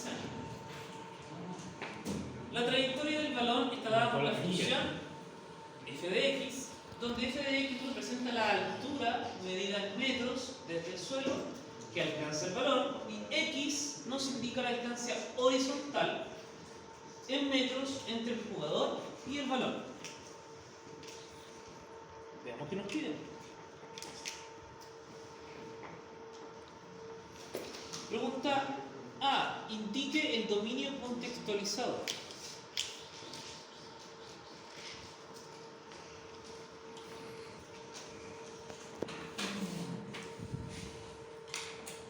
aterrizaje. La trayectoria del balón está dada por la función f de x, donde f de x representa la altura medida en metros desde el suelo que alcanza el balón, y x nos indica la distancia horizontal en metros entre el jugador y el balón. Veamos qué nos piden. Pregunta A. Indique el dominio contextualizado.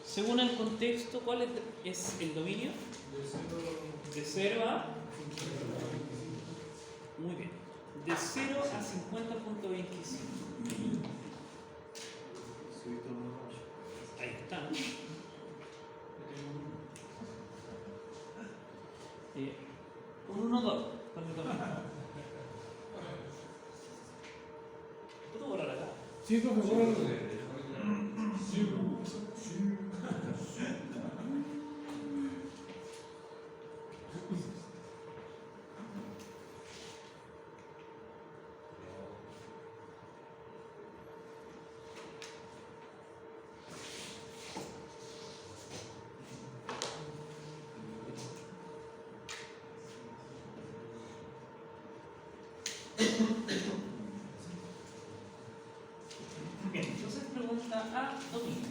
Según el contexto, ¿cuál es el dominio? De 0 a... Muy bien. De 0 a 50.25. Ahí está. Un 1, 2. ¿Puedo borrar acá? Sí, profe, bórralo. Bien, entonces pregunta A, dominio.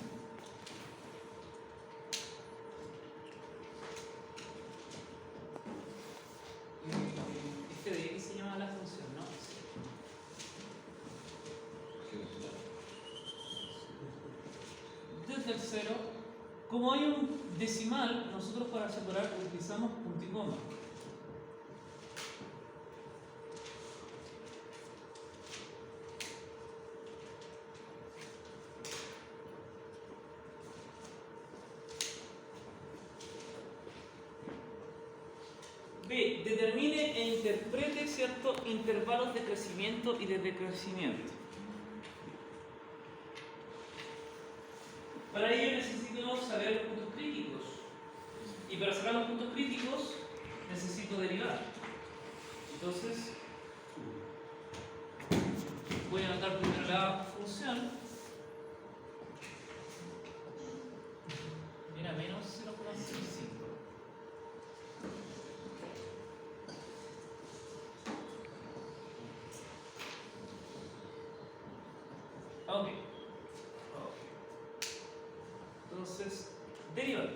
Este de X se llama la función, ¿no? Desde el 0, como hay un decimal, nosotros para separar utilizamos punto y coma. B. Determine e interprete ciertos intervalos de crecimiento y de decrecimiento. Para ello necesito saber los puntos críticos. Y para sacar los puntos críticos necesito derivar. Entonces, voy a anotar primero la función. Era menos 0,65. Ok. Entonces, derivar.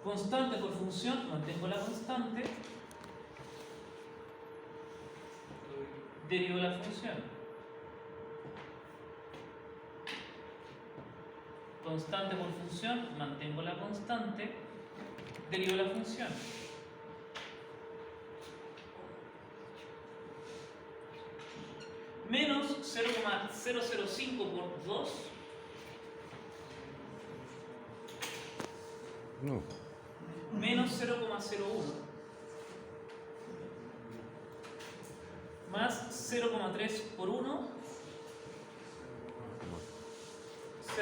Constante por función, mantengo la constante. Derivo la función. Constante por función, mantengo la constante. Derivo la función. Menos 0,005 por 2. No. Menos 0,01. Más 0,3 por 1. 0,3.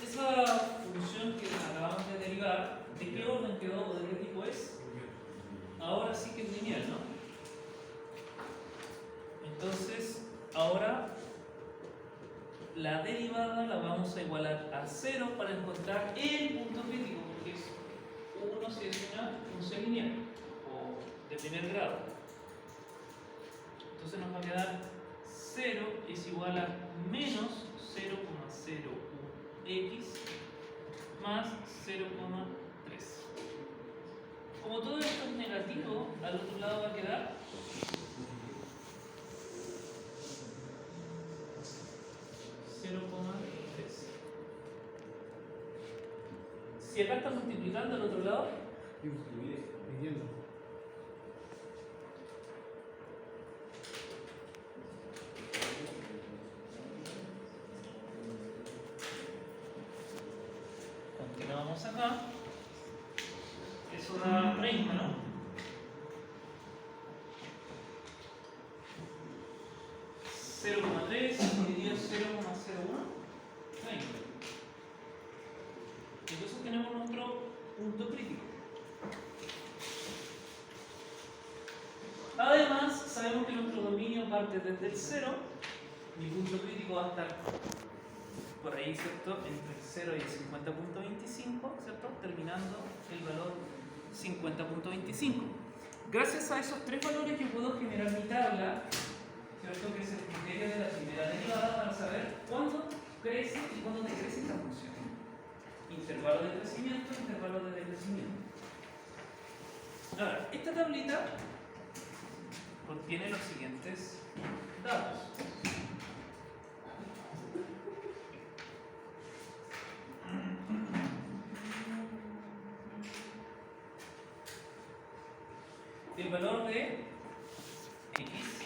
Esa función que acabamos de derivar, ¿de qué orden quedó o de qué tipo es? Ahora sí que es lineal, ¿no? Entonces, ahora la derivada la vamos a igualar a 0 para encontrar el punto crítico, porque es 1 si es una función lineal o de primer grado. Entonces nos va a quedar 0 es igual a menos 0,01x más 0,3. Como todo esto es negativo, al otro lado va a quedar 0,3. Si acá está multiplicando al otro lado, Vamos acá. Eso da 30, ¿no? 0,3 dividido 0,01, 30. Entonces tenemos nuestro punto crítico. Además, sabemos que nuestro dominio parte desde el 0. Mi punto crítico va a estar por ahí, ¿cierto? Entre el 0 y el 50.25, ¿cierto? Terminando el valor 50.25. Gracias a esos tres valores yo puedo generar mi tabla, ¿cierto? Que es el criterio de la primera derivada para saber cuándo crece y cuándo decrece esta función. Intervalo de crecimiento, intervalo de decrecimiento. Ahora, esta tablita contiene los siguientes datos. El valor de x,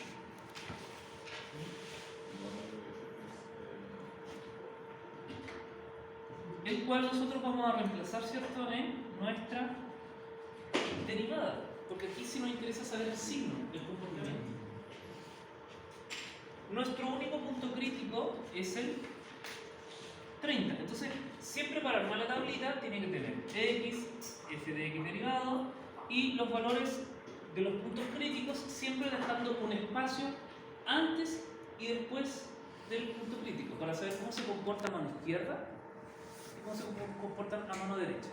el cual nosotros vamos a reemplazar, ¿cierto?, en nuestra derivada, porque aquí sí nos interesa saber el signo del comportamiento. Nuestro único punto crítico es el 30. Entonces, siempre para armar la tablita tiene que tener x, f de x derivado y los valores de los puntos críticos, siempre dejando un espacio antes y después del punto crítico para saber cómo se comporta a mano izquierda y cómo se comportan a mano derecha.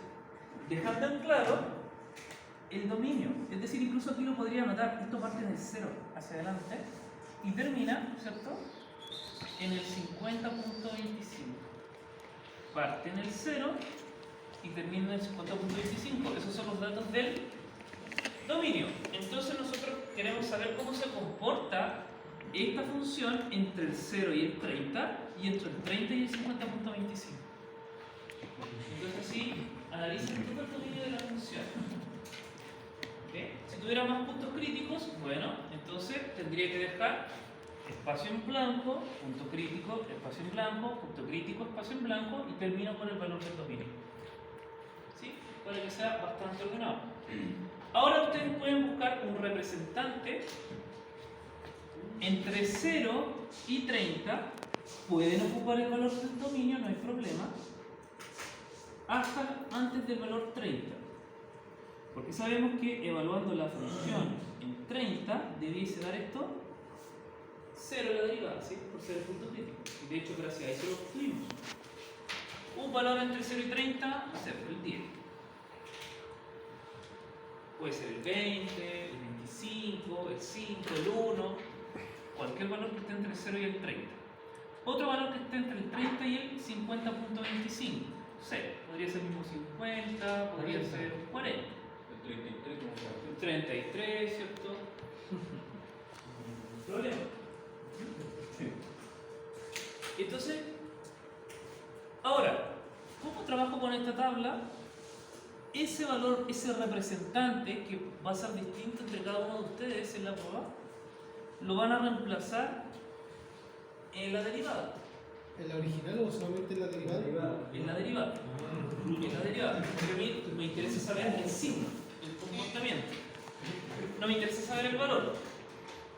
Dejando en claro el dominio, es decir, incluso aquí lo podría anotar, esto parte del 0 hacia adelante y termina, ¿cierto?, en el 50.25. Parte en el 0 y termina en el 50.25. Esos son los datos del dominio. Entonces nosotros queremos saber cómo se comporta esta función entre el 0 y el 30 y entre el 30 y el 50.25. Entonces así analicen todo el dominio de la función. ¿Okay? Si tuviera más puntos críticos, bueno, entonces tendría que dejar espacio en blanco, punto crítico, espacio en blanco, punto crítico, espacio en blanco y termino con el valor del dominio. ¿Sí? Para que sea bastante ordenado. Ahora ustedes pueden buscar un representante entre 0 y 30, pueden ocupar el valor del dominio, no hay problema, hasta antes del valor 30. Porque sabemos que evaluando la función en 30 debiese dar esto 0 la derivada, ¿sí? Por ser el punto crítico. Y de hecho, gracias a eso lo obtuvimos. Un valor entre 0 y 30, no sé, el 10. Puede ser el 20, el 25, el 5, el 1, cualquier valor que esté entre el 0 y el 30. Otro valor que esté entre el 30 y el 50.25. No sé, podría ser el mismo 50, podría ser 40. El 33, ¿cierto? ¿Problema? Entonces, ahora, ¿cómo trabajo con esta tabla? Ese valor, ese representante que va a ser distinto entre cada uno de ustedes en la prueba, lo van a reemplazar en la derivada. ¿En la original o solamente en la derivada? En la derivada. En la derivada. Porque a mí me interesa saber el signo, el comportamiento. No me interesa saber el valor.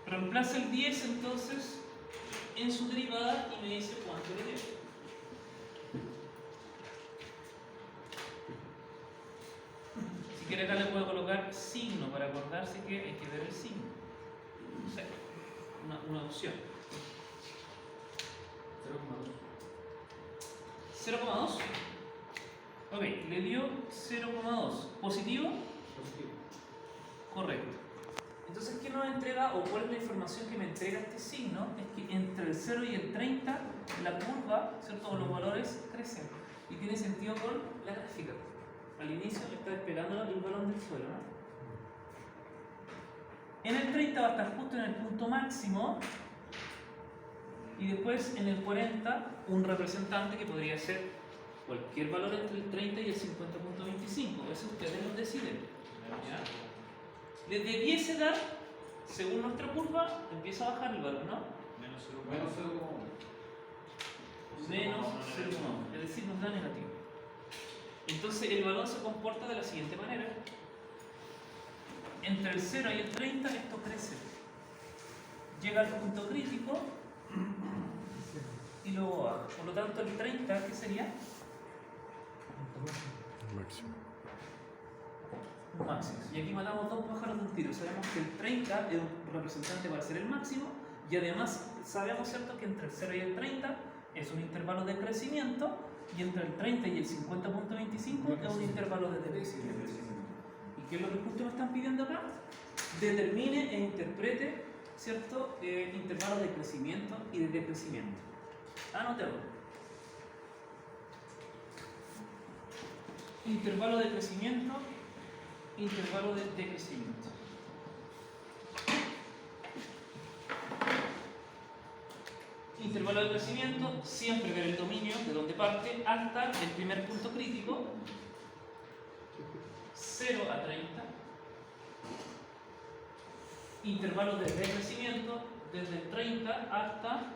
Reemplaza el 10 entonces en su derivada y me dice cuánto le debo. Si quiere acá le puedo colocar signo para acordarse que hay que ver el signo. No sé, una opción. 0,2. Ok, le dio 0,2. ¿Positivo? Positivo. Correcto. Entonces, ¿qué nos entrega o cuál es la información que me entrega este signo? Es que entre el 0 y el 30 la curva, ¿cierto?, o los valores crecen. Y tiene sentido con la gráfica. Al inicio le está despegando el balón del suelo, ¿no? En el 30 va a estar justo en el punto máximo y después en el 40 un representante que podría ser cualquier valor entre el 30 y el 50.25. Eso ustedes lo deciden. ¿Ya? Les debiese dar, según nuestra curva, empieza a bajar el valor, ¿no? Menos 0,1. Menos 0,1. Es decir, nos da negativo. Entonces el balón se comporta de la siguiente manera. Entre el 0 y el 30 esto crece. Llega al punto crítico y luego baja. Por lo tanto el 30, ¿qué sería? Máximo. Un máximo. Y aquí matamos dos pájaros de un tiro. Sabemos que el 30 es un representante para ser el máximo y además sabemos, ¿cierto?, que entre el 0 y el 30 es un intervalo de crecimiento y entre el 30 y el 50.25 es un intervalo de decrecimiento. ¿Y qué es lo que justo me están pidiendo acá? Determine e interprete, ¿cierto?, intervalos de crecimiento y de decrecimiento. Anotemos. Intervalo de crecimiento, intervalo de decrecimiento. Intervalo de crecimiento, siempre ver el dominio de donde parte hasta el primer punto crítico, 0 a 30. Intervalo de decrecimiento, desde el 30 hasta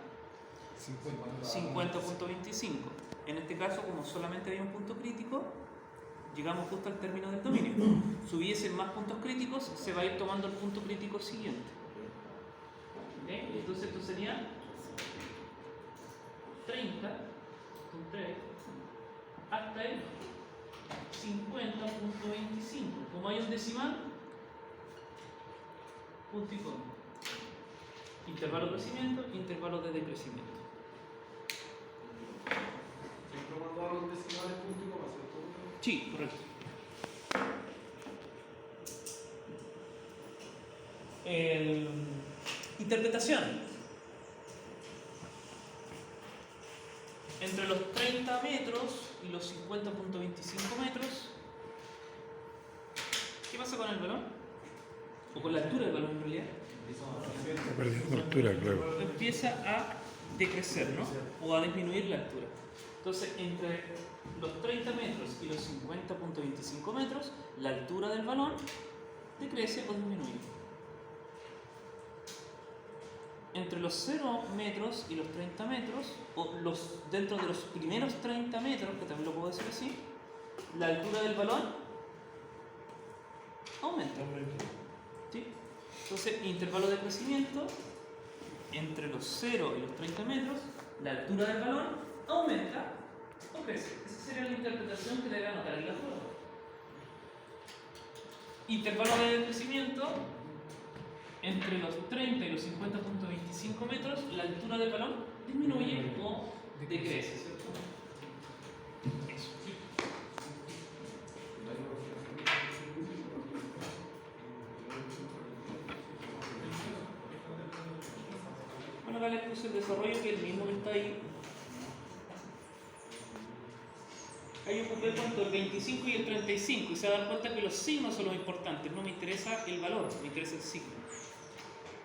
50.25. En este caso, como solamente había un punto crítico, llegamos justo al término del dominio. Si hubiesen más puntos críticos, se va a ir tomando el punto crítico siguiente. ¿Okay? Entonces esto sería 30 con 3 hasta el 50.25. Como hay un decimal, punto y coma. Intervalo de crecimiento, intervalo de decrecimiento. Siempre cuando a los decimales punto y coma, ¿cierto? Sí, correcto. Interpretación. Entre los 30 metros y los 50.25 metros, ¿qué pasa con el balón? O con la altura del balón en realidad. Está perdiendo altura, claro. Empieza a decrecer, ¿no? O a disminuir la altura. Entonces, entre los 30 metros y los 50.25 metros, la altura del balón decrece o disminuye. Entre los 0 metros y los 30 metros, o dentro de los primeros 30 metros, que también lo puedo decir así, la altura del balón aumenta. ¿Sí? Entonces, intervalo de crecimiento, entre los 0 y los 30 metros, la altura del balón aumenta o crece. Esa sería la interpretación que debe anotar en la prueba. Intervalo de crecimiento, entre los 30 y los 50.25 metros, la altura del balón disminuye o decrece, ¿cierto? Eso. Bueno, acá les puse el desarrollo que es el mismo que está ahí. Ahí ocupé cuánto, el 25 y el 35, y se dan cuenta que los signos son los importantes. No me interesa el valor, me interesa el signo.